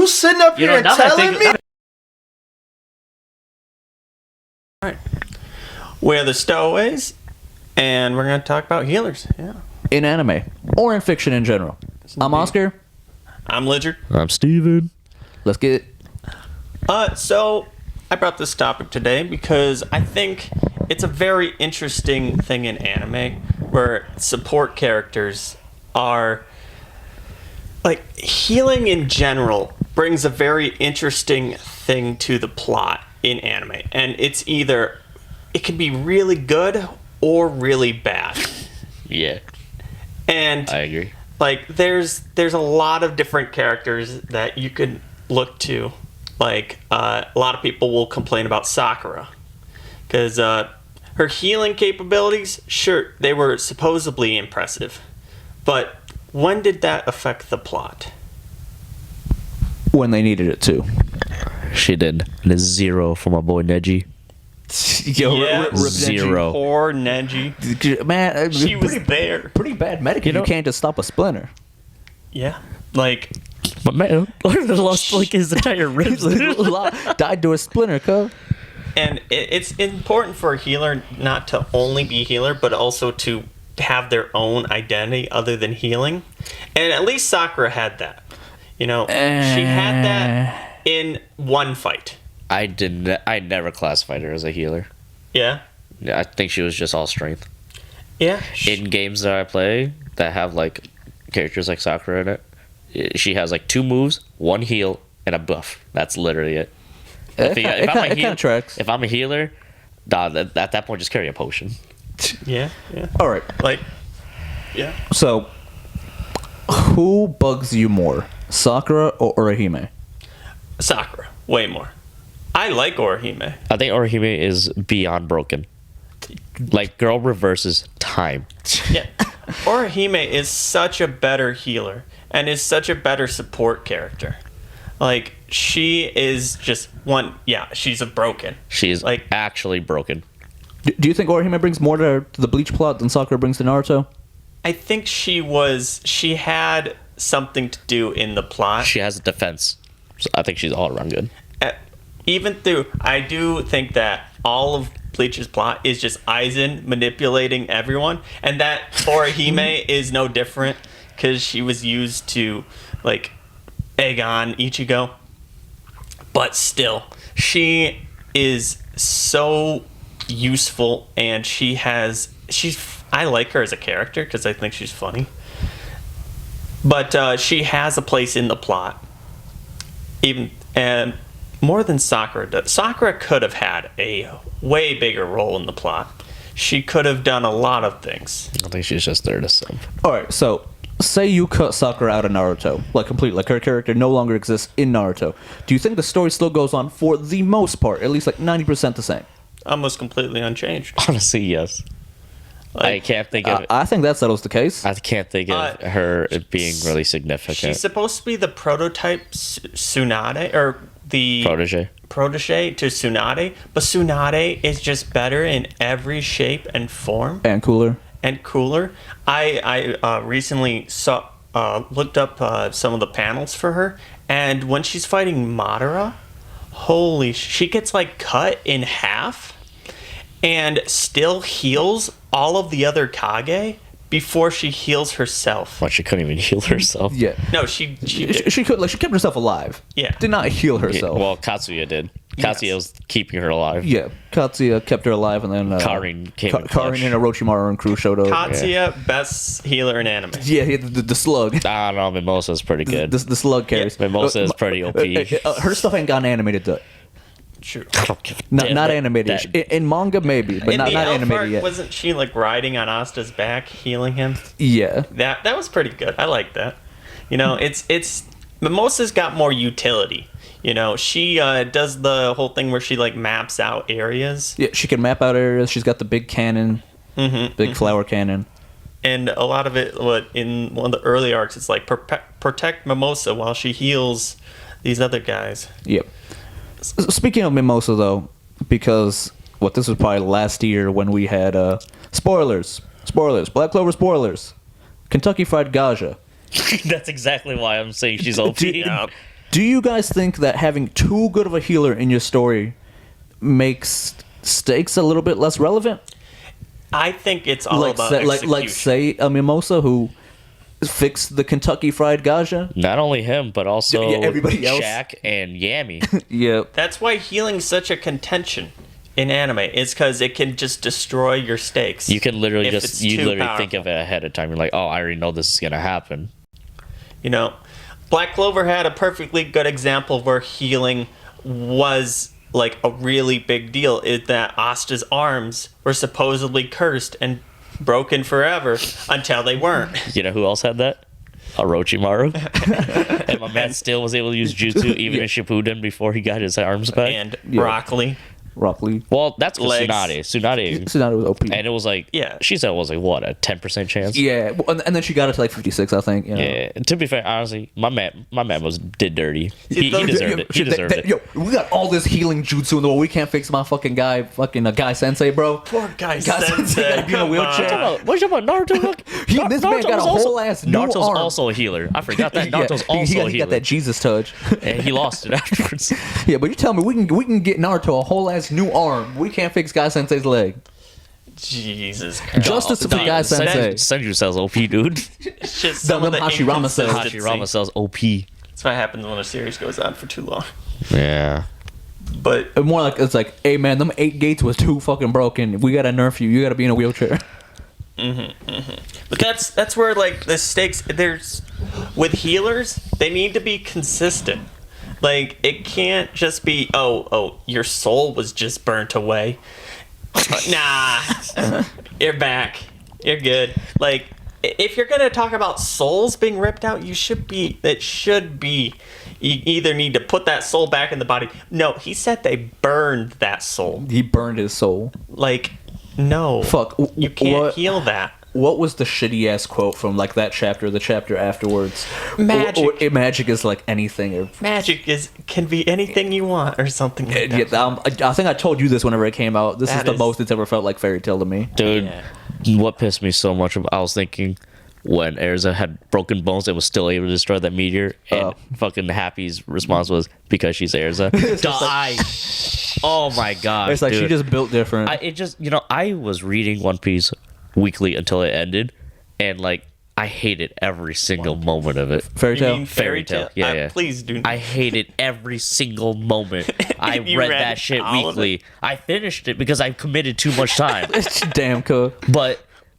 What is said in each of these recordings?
You sitting up here and telling me? Alright. We're the Stowaways, and we're going to talk about healers. Yeah. In anime, or in fiction in general. I'm Oscar. I'm Lidger. I'm Steven. Let's get it. So, I brought this topic today because I think it's a very interesting thing in anime where support characters are... Like, healing in general brings a very interesting thing to the plot in anime. And it's either... It can be really good or really bad. Yeah. And I agree. Like there's a lot of different characters that you could look to. Like a lot of people will complain about Sakura because her healing capabilities, sure, they were supposedly impressive, but when did that affect the plot? When they needed it to. She did. And a 0 for my boy Neji. Yo, Yeah. rip Zero. Poor Neji. Neji. Man, She was pretty, there. pretty bad medic. You can't just stop a splinter. Yeah, like But man, lost like his entire ribs. Died to a splinter, cuz. and it's important for a healer not to only be healer, but also to have their own identity other than healing. And at least Sakura had that. You know, she had that in one fight. I never classified her as a healer. Yeah. Yeah, I think she was just all strength. Yeah. In games that I play that have like characters like Sakura in it, she has like 2 moves, 1 heal, and a buff. That's literally it. It kind of tracks. If I'm a healer, at that point, just carry a potion. Yeah. Yeah. All right. Like, yeah. So, who bugs you more, Sakura or Orihime? Sakura. Way more. I like Orihime. I think Orihime is beyond broken. Like, girl reverses time. Yeah. Orihime is such a better healer and is such a better support character. Like, she is just one... Yeah, she's a broken. She's like actually broken. Do you think Orihime brings more to the Bleach plot than Sakura brings to Naruto? I think she had something to do in the plot. She has a defense. So I think she's all around good. I do think that all of Bleach's plot is just Aizen manipulating everyone, and that Orihime is no different because she was used to like egg on Ichigo. But still, she is so useful, and I like her as a character because I think she's funny. But she has a place in the plot, and more than Sakura does. Sakura could have had a way bigger role in the plot. She could have done a lot of things. I think she's just there to sub. All right, so say you cut Sakura out of Naruto, like completely, like her character no longer exists in Naruto. Do you think the story still goes on for the most part, at least like 90% the same? Almost completely unchanged. Honestly, yes. I can't think of. I think that settles the case. I can't think of her being really significant. She's supposed to be the prototype Tsunade, or the protege to Tsunade, but Tsunade is just better in every shape and form. And cooler. I recently looked up some of the panels for her, and when she's fighting Madara, she gets like cut in half and still heals all of the other Kage before she heals herself. Well, she couldn't even heal herself. Yeah. No, she could, like, she kept herself alive. Yeah. Did not heal herself. Well, Katsuya did. Katsuya was keeping her alive. Yeah, Katsuya kept her alive, and then Karin came in Karin and Orochimaru and crew showed up. Katsuya, best healer in anime. Yeah, the slug. I don't know. Mimosa's pretty good. The slug carries. Mimosa is pretty OP. Her stuff ain't gotten animated though. True. I don't give a damn Not that- animated. that- In manga, maybe, but In not the Elf animated arc, yet. wasn't she like riding on Asta's back, healing him? Yeah. That was pretty good. I like that. You know, it's Mimosa's got more utility. You know, she does the whole thing where she like maps out areas. Yeah, she can map out areas. She's got the big cannon, big flower cannon. And a lot of it, in one of the early arcs, it's like protect Mimosa while she heals these other guys. Yep. Speaking of Mimosa, though, because this was probably last year when we had spoilers, Black Clover spoilers, Kentucky Fried Gaja. That's exactly why I'm saying she's OP. Do you guys think that having too good of a healer in your story makes stakes a little bit less relevant? I think it's all about execution. Like say a Mimosa who fixed the Kentucky Fried Gaja. Not only him, but also everybody else. Shaq and Yami. Yeah. That's why healing's such a contention in anime. It's because it can just destroy your stakes. You can literally if just it's too think powerful. of it ahead of time. You're like, oh, I already know this is gonna happen. You know, Black Clover had a perfectly good example where healing was like a really big deal. Is that Asta's arms were supposedly cursed and broken forever until they weren't. You know who else had that? Orochimaru. And my man still was able to use jutsu even in Shippuden before he got his arms back. And broccoli. Roughly. Well, that's Legs. Tsunade. Tsunade was OP. And it was like, Yeah. she said it was like, what, a 10% chance? Yeah, well, and then she got it to like 56, I think. You know? Yeah. To be fair, honestly, my man did dirty. He those- deserved it. He deserved it. Yo, we got all this healing jutsu in the world. We can't fix my fucking guy sensei, bro. Poor guy Sensei gotta be in a wheelchair. What you talking about? Naruto? Look, This man got a whole ass new Naruto's arm. also a healer. I forgot that. Yeah, Naruto's also a he healer. got that Jesus touch. And he lost it afterwards. Yeah, but you tell me we can get Naruto a whole ass new arm. We can't fix Guy Sensei's leg. Jesus Christ. Justice for Guy Sensei. Senju cells OP, dude. It's just Them some of the Hashirama cells. inconsistency. Hashirama cells OP. That's what happens when a series goes on for too long. Yeah. But And more like it's like, hey man, them 8 gates was too fucking broken. We gotta nerf you. You gotta be in a wheelchair. But that's where like the stakes there's with healers, they need to be consistent. Like it can't just be oh your soul was just burnt away. Nah, you're back. You're good. Like if you're gonna talk about souls being ripped out, you should be. You either need to put that soul back in the body. No, he said they burned that soul. He burned his soul. Like no, Fuck. you can't What- heal that. What was the shitty ass quote from like that chapter, the chapter afterwards? Magic. Magic is like anything. Or, Magic can be anything you want or something like that. yeah, I think I told you this whenever it came out. This is That the is- most it's ever felt like fairy tale to me. Dude, Yeah. what pissed me so much, I was thinking when Erza had broken bones and was still able to destroy that meteor, and fucking Happy's response was, because she's Erza. Die. Oh my god. It's like dude. she just built different. I was reading One Piece weekly until it ended, and like I hated every single moment of it. Fairy You tale. mean fairy tale? Yeah. Please do. I hated every single moment. I You read read that shit all of weekly. I finished it because I committed too much time. Damn, cool.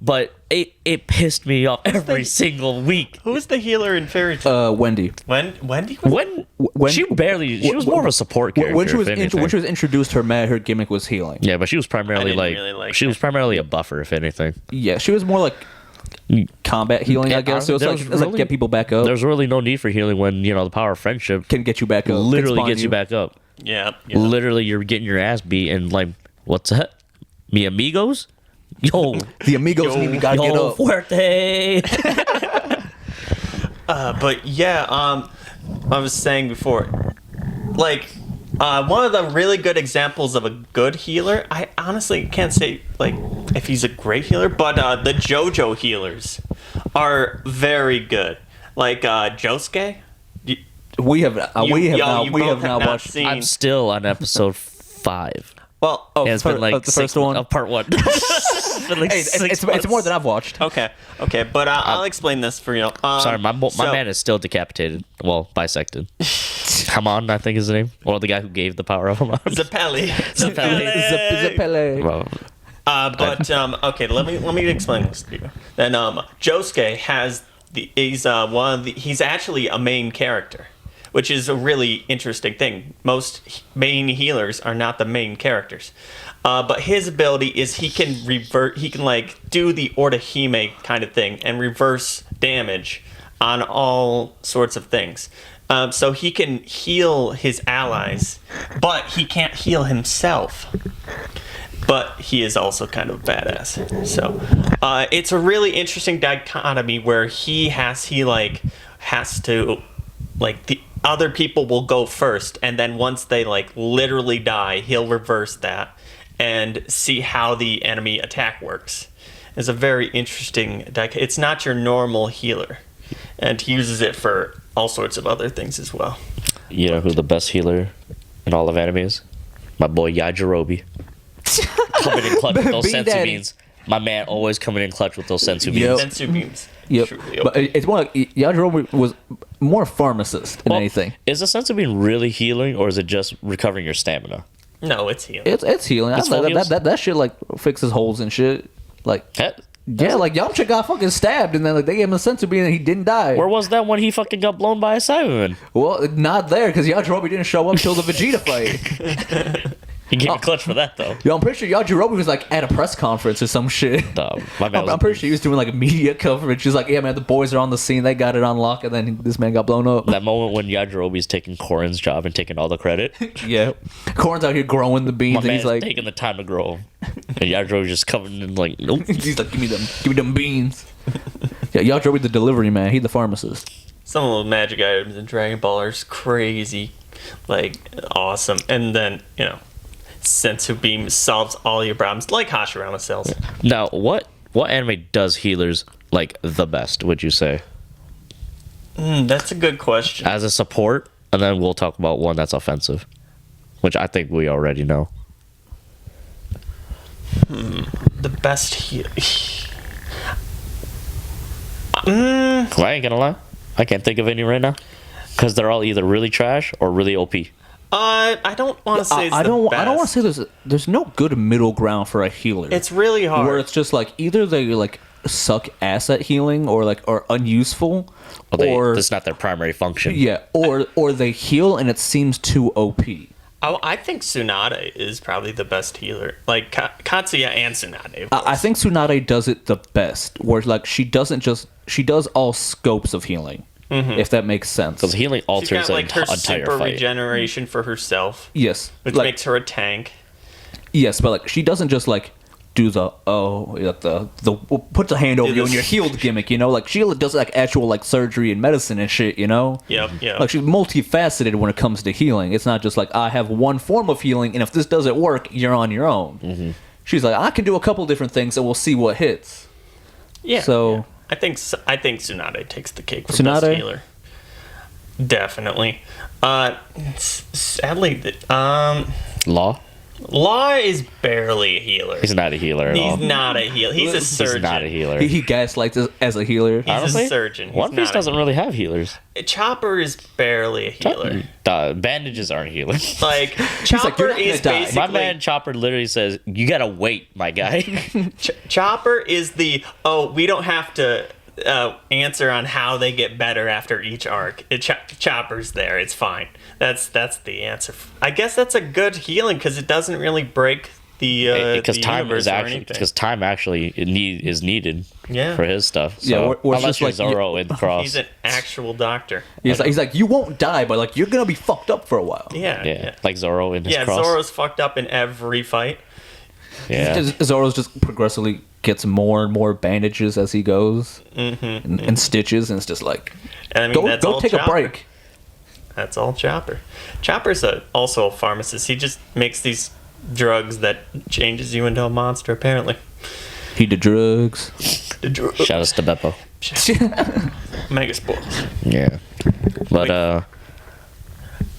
But it pissed me off every single week. Who's the healer in fairy tale? Wendy. Wendy? When She was more of a support character. When she was if anything. when she was introduced, her gimmick was healing. Yeah, but she was primarily I didn't really like she her. was primarily a buffer, if anything. Yeah, she was more like combat healing, I guess. So it's There like, was it's like really- get people back up. There's really no need for healing when the power of friendship Can get you back up. can literally spawn gets you back up. Yeah. Literally, you're getting your ass beat, and like, what's that? Mi amigos? Yo, The amigos need me gotta get yo, up. fuerte. But yeah, I was saying before, like, one of the really good examples of a good healer, I honestly can't say, like, if he's a great healer, but the JoJo healers are very good. Like, Josuke. We have You now both have not watched. seen- I'm still on episode 5. Well, And it's been like the first one. part 1. It's been like Hey, 6 it's months. more than I've watched. okay, but I'll explain this for you. Sorry, my so- man is still decapitated. Well, bisected. Hamon, I think is his name, or the guy who gave the power of Hamon. Zappelli. Zappele. Well, But okay, let me explain this to you. Then Josuke has he's actually a main character, which is a really interesting thing. Most main healers are not the main characters. But his ability is he can like do the Orihime kind of thing and reverse damage on all sorts of things. So he can heal his allies, but he can't heal himself. But he is also kind of badass. So it's a really interesting dichotomy where he has to the other people will go first, and then once they like literally die, he'll reverse that and see how the enemy attack works. It's a very interesting it's not your normal healer, and he uses it for all sorts of other things as well. You know who the best healer in all of anime is? My boy Yajirobe. Coming in clutch with those Bean sensu Daddy. beans. My man always coming in clutch with those sensu Yep. beans. Sensu beams. Yep. Truly But it's more like Yajirobe was more pharmacist than Well, anything. Is the sensu bean really healing, or is it just recovering your stamina? No, it's healing. It's healing. It's I like full heals? that shit like fixes holes and shit. Like That- yeah, like Yamcha got fucking stabbed and then like they gave him a sensu bean and he didn't die. Where was that when he fucking got blown by a Cyberman? Well, not there because Yajirobe didn't show up till the Vegeta fight. He gave a clutch for that though. Yo, I'm pretty sure Yajirobe was like at a press conference or some shit. My man was I'm pretty sure he was doing like media coverage. He's like, yeah, man, the boys are on the scene. They got it on lock, and then this man got blown up. that moment when Yajirobe's taking Korin's job and taking all the credit. Yeah, Corn's out here growing the beans, My and man's he's like, taking the time to grow 'em. And Yajirobe's just coming in like, nope. he's like, give me them beans. Yeah, Yajirobe the delivery man. He the pharmacist. Some of the magic items in Dragon Ball are crazy, like awesome. And then sensu beam solves all your problems, like Hashirama cells. Now, what anime does healers like the best, would you say? That's a good question. As a support, and then we'll talk about one that's offensive, which I think we already know. The best heal. I ain't gonna lie, I can't think of any right now, because they're all either really trash or really OP. I don't want to say it's I don't the want to best. say there's no good middle ground for a healer. It's really hard. where it's just like either they like suck ass at healing or like are unuseful, or That's not their primary function. yeah, or they heal and it seems too OP. I think Tsunade is probably the best healer. Like Katsuya and Tsunade. Of course. I think Tsunade does it the best, where like she does all scopes of healing, if that makes sense. Because healing She's alters got the like her entire super fight. regeneration for herself, Yes, which like, makes her a tank. yes, but like she doesn't just like do the put the hand over Do you the- and you're healed gimmick, like she does like actual like surgery and medicine and shit, Yep. Like she's multifaceted when it comes to healing. It's not just like I have one form of healing and if this doesn't work, you're on your own. She's like I can do a couple different things and we'll see what hits. Yeah. So- yeah. I think Tsunade takes the cake for Tsunade? best healer. Definitely. Sadly, Law is barely a healer. He's not a healer at all. He's not a healer. He's a surgeon. He's not a healer. He gaslights us as a healer. He's Honestly, a surgeon. He's One Piece not a doesn't really have healers. Chopper is barely a healer. Bandages aren't healers. Like like, Chopper "You're not gonna is die." basically My man Chopper literally says, "You gotta wait, my guy." Chopper is the we don't have to answer on how they get better after each arc. Chopper's there. It's fine. That's the answer. I guess that's a good healing because it doesn't really break the Because the time universe is or actually anything. because time actually is needed Yeah. for his stuff. So, Yeah, or it's unless just you're like- Zoro in Cross. He's an actual doctor. He's like you won't die, but like you're gonna be fucked up for a while. Yeah. yeah, like Zoro in his Yeah, Cross. Zoro's fucked up in every fight. Yeah. Zoro's just progressively gets more and more bandages as he goes, and stitches, and it's just like And I mean, that's go all take a Chopper. break. That's all Chopper. Chopper's also a pharmacist. He just makes these drugs that changes you into a monster, apparently. He did drugs. The Shout outs to Beppo. Mega spoilers. Yeah. But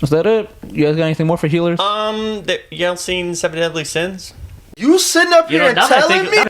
Is that it? You guys got anything more for healers? Y'all seen Seven Deadly Sins? You sitting up here and now that I telling think- me?